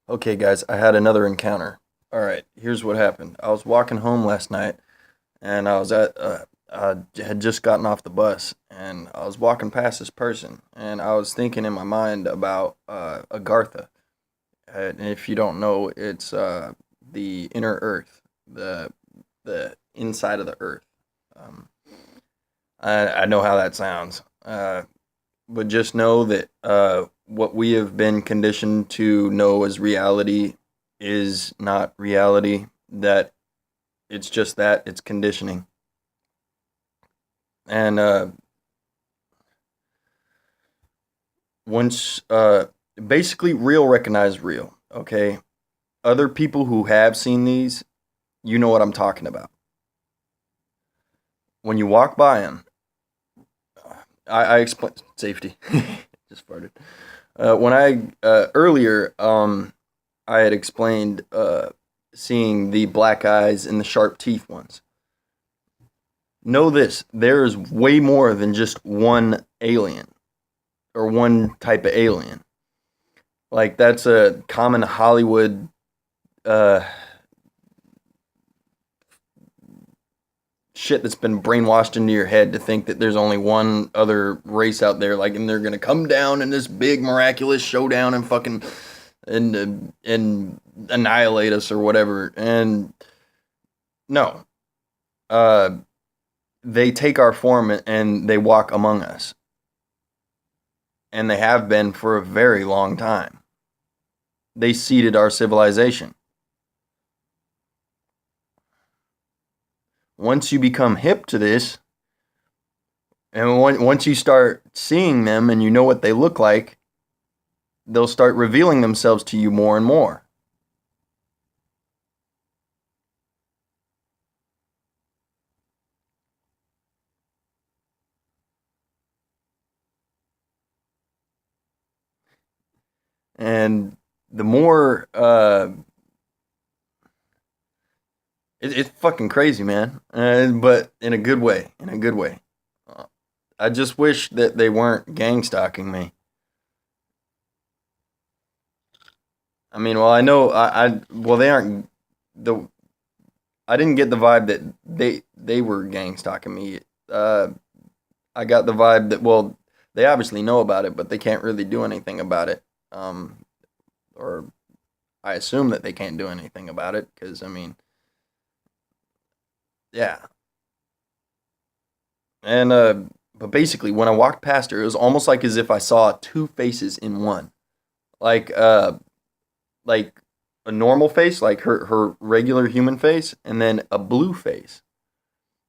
Okay, guys, I had another encounter. All right, here's what happened. I was walking home last night, and I had just gotten off the bus, and I was walking past this person, and I was thinking in my mind about Agartha. And if you don't know, it's the inner Earth, the inside of the Earth. Um, I know how that sounds, but just know that what we have been conditioned to know as reality is not reality. That it's just that it's conditioning, and once basically real recognize real. Okay, other people who have seen these, you know what I'm talking about. When you walk by them, I explain safety. Just farted. When I earlier, I had explained seeing the black eyes and the sharp teeth ones. Know this: there is way more than just one alien or one type of alien. Like that's a common Hollywood uh, shit that's been brainwashed into your head to think that there's only one other race out there, like, and they're gonna come down in this big miraculous showdown and fucking and annihilate us or whatever. And no, uh, they take our form and they walk among us, and they have been for a very long time. They seeded our civilization. Once you become hip to this, and once you start seeing them and you know what they look like, they'll start revealing themselves to you more and more. And the more, it's fucking crazy, man. But in a good way. In a good way. Uh, I just wish that they weren't gang stalking me. I mean, well, I know well, they aren't the. I didn't get the vibe that they were gang stalking me. Uh, I got the vibe that, well, they obviously know about it, but they can't really do anything about it. Or I assume that they can't do anything about it because I mean, yeah. And but basically, when I walked past her, it was almost like as if I saw two faces in one. Like like a normal face, like her regular human face, and then a blue face.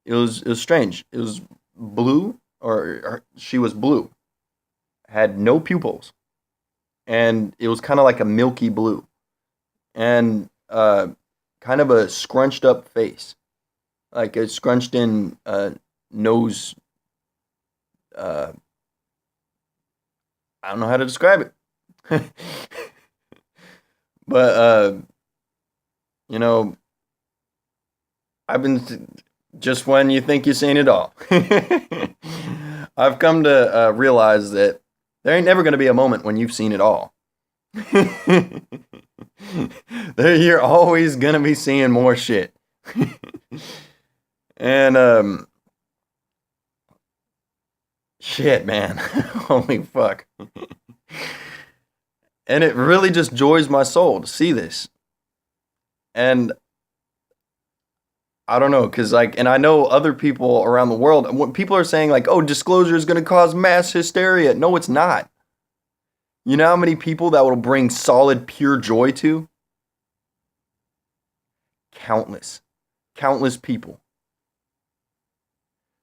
It was strange. It was blue, or she was blue, had no pupils, and it was kind of like a milky blue, and kind of a scrunched up face, like a scrunched in nose. Uh, I don't know how to describe it, but you know, I've been just when you think you've seen it all. I've come to realize that there ain't never going to be a moment when you've seen it all. You're always going to be seeing more shit. And shit, man. Holy fuck. And it really just joys my soul to see this. And I don't know, cause like, and I know other people around the world. When people are saying like, "Oh, disclosure is going to cause mass hysteria," no, it's not. You know how many people that will bring solid, pure joy to? Countless, countless people.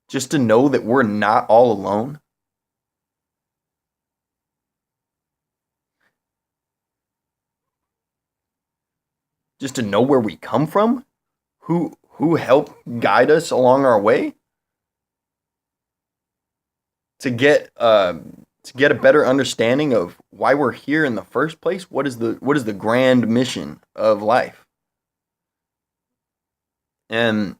Just to know that we're not all alone. Just to know where we come from. Who helped guide us along our way to get a better understanding of why we're here in the first place. What is the grand mission of life? And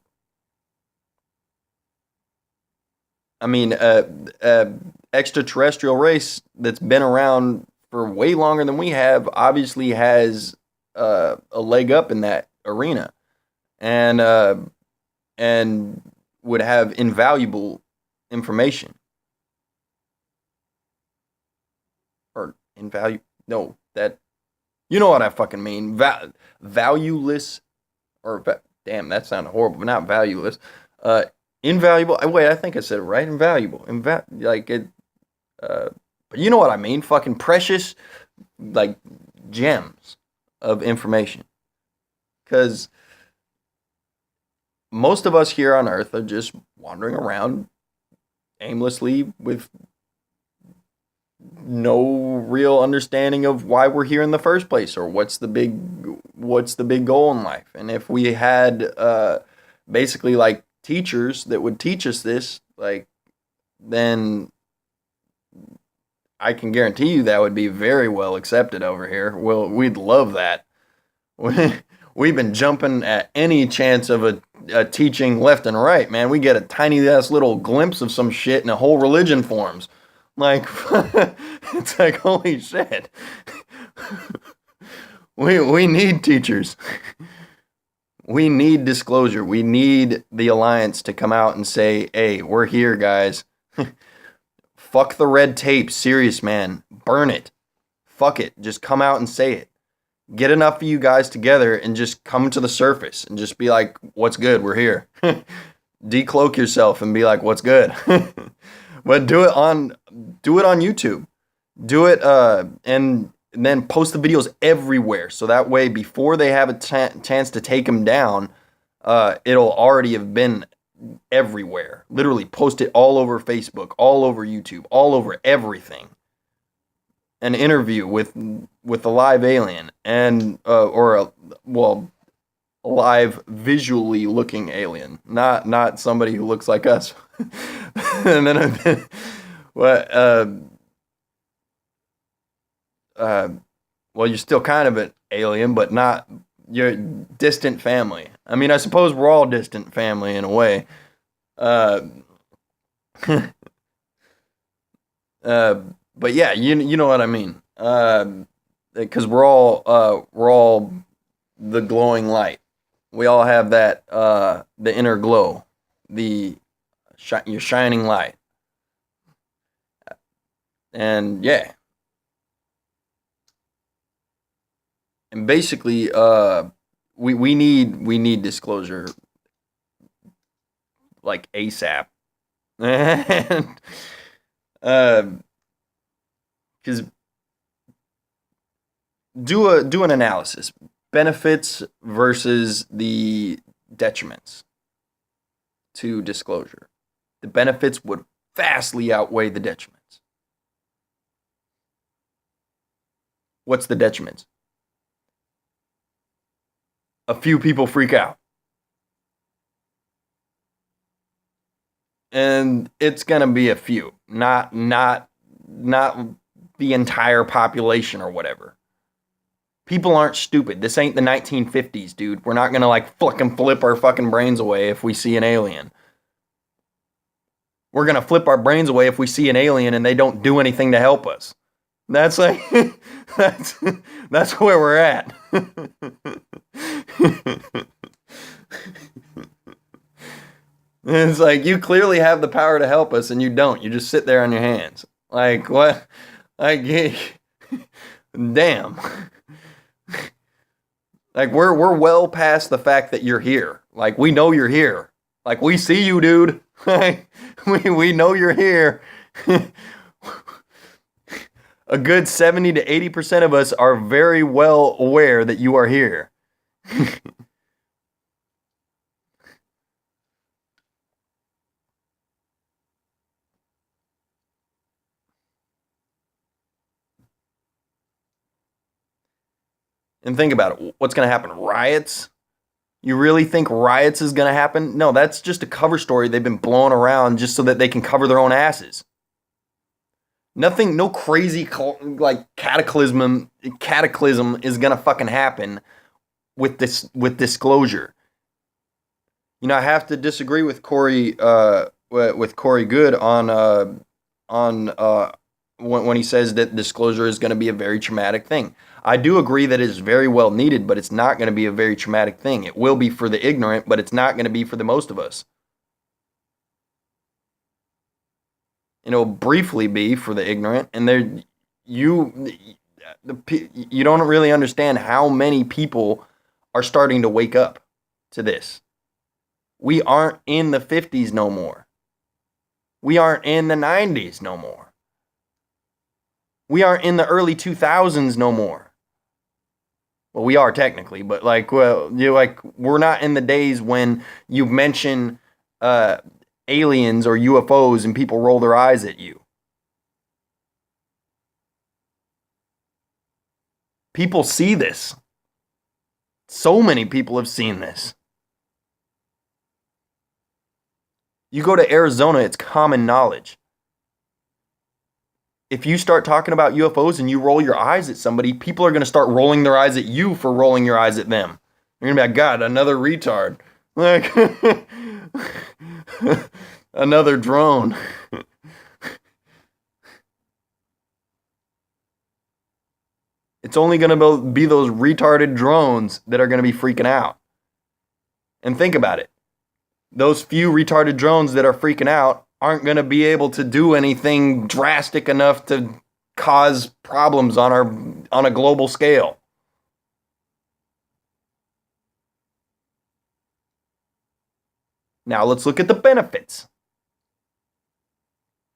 I mean, extraterrestrial race that's been around for way longer than we have obviously has a leg up in that arena, and and would have invaluable information or invaluable. No, that you know what I fucking mean. Valueless or damn, that sounded horrible, but not valueless. Uh, Invaluable. Wait, I think I said it right. Invaluable. Like it. But you know what I mean. Fucking precious, like gems of information. Because most of us here on Earth are just wandering around aimlessly with no real understanding of why we're here in the first place or what's the big goal in life. And if we had basically like teachers that would teach us this, like, then I can guarantee you that would be very well accepted over here. Well, we'd love that. We've been jumping at any chance of a teaching left and right, man. We get a tiny ass little glimpse of some shit and a whole religion forms. Like, it's like, holy shit. We need teachers. We need disclosure. We need the Alliance to come out and say, hey, we're here, guys. Fuck the red tape. Serious, man. Burn it. Fuck it. Just come out and say it. Get enough of you guys together and just come to the surface and just be like, what's good? We're here. Decloak yourself and be like, what's good? But do it on YouTube. Do it and then post the videos everywhere. So that way, before they have a chance to take them down, it'll already have been everywhere. Literally post it all over Facebook, all over YouTube, all over everything. An interview with a live alien and or a live visually looking alien, not somebody who looks like us. And then what well, you're still kind of an alien, but not your distant family. I mean, I suppose we're all distant family in a way. But yeah, you know what I mean. Because we're all the glowing light. We all have that the inner glow, your shining light, and yeah. And basically, we need disclosure like ASAP, and because do an analysis, benefits versus the detriments to disclosure. The benefits would vastly outweigh the detriments. What's the detriments? A few people freak out. And it's going to be a few, not the entire population or whatever. People aren't stupid. This ain't the 1950s, dude. We're not going to like fucking flip our fucking brains away if we see an alien. We're going to flip our brains away if we see an alien and they don't do anything to help us. That's like that's where we're at. It's like you clearly have the power to help us and you don't. You just sit there on your hands. Like what? Like damn. Like we're well past the fact that you're here. Like we know you're here. Like we see you, dude. we know you're here. A good 70 to 80% of us are very well aware that you are here. And think about it. What's going to happen? Riots? You really think riots is going to happen? No, that's just a cover story they've been blowing around just so that they can cover their own asses. Nothing, no crazy like cataclysm is gonna fucking happen with disclosure. You know, I have to disagree with Corey Goode on when he says that disclosure is going to be a very traumatic thing. I do agree that it is very well needed, but it's not going to be a very traumatic thing. It will be for the ignorant, but it's not going to be for the most of us. It'll briefly be for the ignorant, and you you don't really understand how many people are starting to wake up to this. We aren't in the 50s no more. We aren't in the 90s no more. We aren't in the early 2000s no more. Well, we are technically, but we're not in the days when you mention aliens or UFOs and people roll their eyes at you. People see this. So many people have seen this. You go to Arizona, it's common knowledge. If you start talking about UFOs and you roll your eyes at somebody, people are going to start rolling their eyes at you for rolling your eyes at them. You're going to be like, God, another retard. Like, another drone. It's only going to be those retarded drones that are going to be freaking out. And think about it. Those few retarded drones that are freaking out aren't going to be able to do anything drastic enough to cause problems on a global scale. Now let's look at the benefits.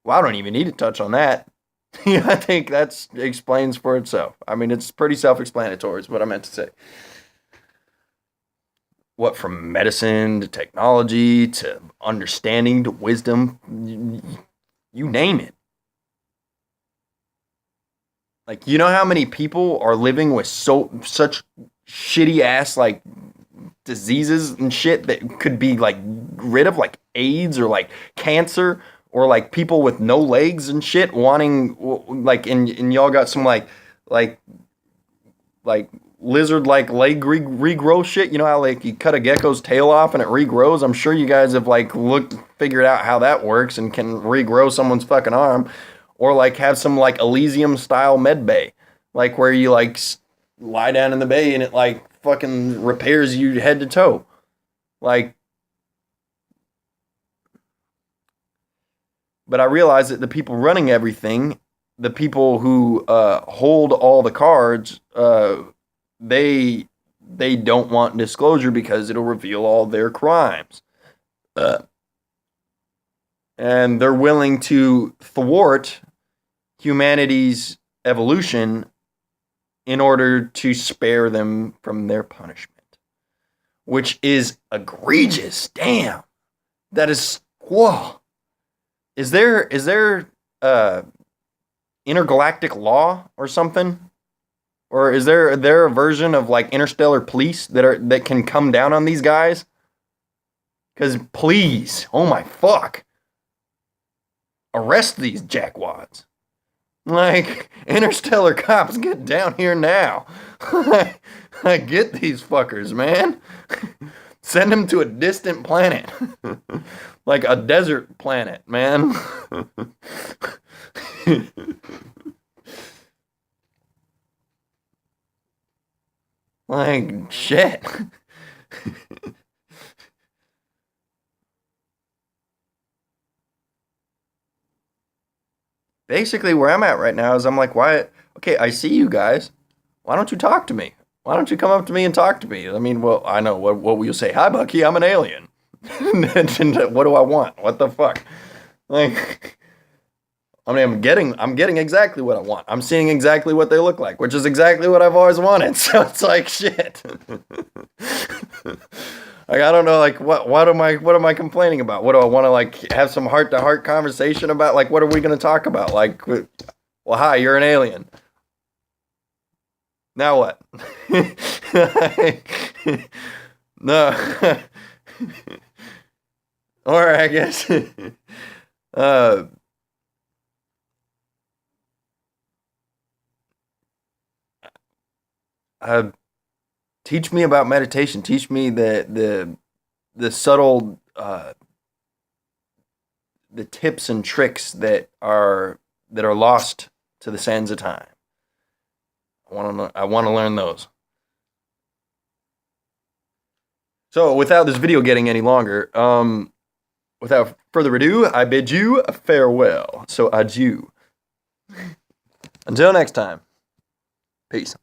Well, I don't even need to touch on that. I think that explains for itself. I mean, it's pretty self-explanatory is what I meant to say. What, from medicine to technology to understanding to wisdom, you name it. Like, you know how many people are living with such shitty ass like diseases and shit that could be like rid of, like AIDS or like cancer, or like people with no legs and shit wanting like, and y'all got some like lizard like leg regrow shit. You know how like you cut a gecko's tail off and it regrows? I'm sure you guys have like figured out how that works and can regrow someone's fucking arm. Or like have some like Elysium style med bay, like where you like lie down in the bay and it like fucking repairs you head to toe. Like, but I realize that the people running everything, the people who hold all the cards, they don't want disclosure because it'll reveal all their crimes. And they're willing to thwart humanity's evolution in order to spare them from their punishment, which is egregious. Damn, that is whoa. Is there intergalactic law or something? Or is there a version of like interstellar police that can come down on these guys? Because please, oh my fuck, arrest these jackwads. Like, interstellar cops, get down here now. I get these fuckers, man. Send them to a distant planet. Like a desert planet, man. Like, shit. Basically, where I'm at right now is I'm like, why? Okay, I see you guys. Why don't you talk to me? Why don't you come up to me and talk to me? I mean, well, I know. What will you say? Hi, Bucky, I'm an alien. What do I want? What the fuck? Like, I mean, I'm getting exactly what I want. I'm seeing exactly what they look like, which is exactly what I've always wanted. So it's like, shit. Like, I don't know, like, what am I complaining about? What do I want to, like, have some heart-to-heart conversation about? Like, what are we going to talk about? Like, well, hi, you're an alien. Now what? No. Or I guess, uh, teach me about meditation. Teach me the subtle, the tips and tricks that are lost to the sands of time. I want to learn those. So without this video getting any longer, without further ado, I bid you farewell. So adieu. Until next time. Peace.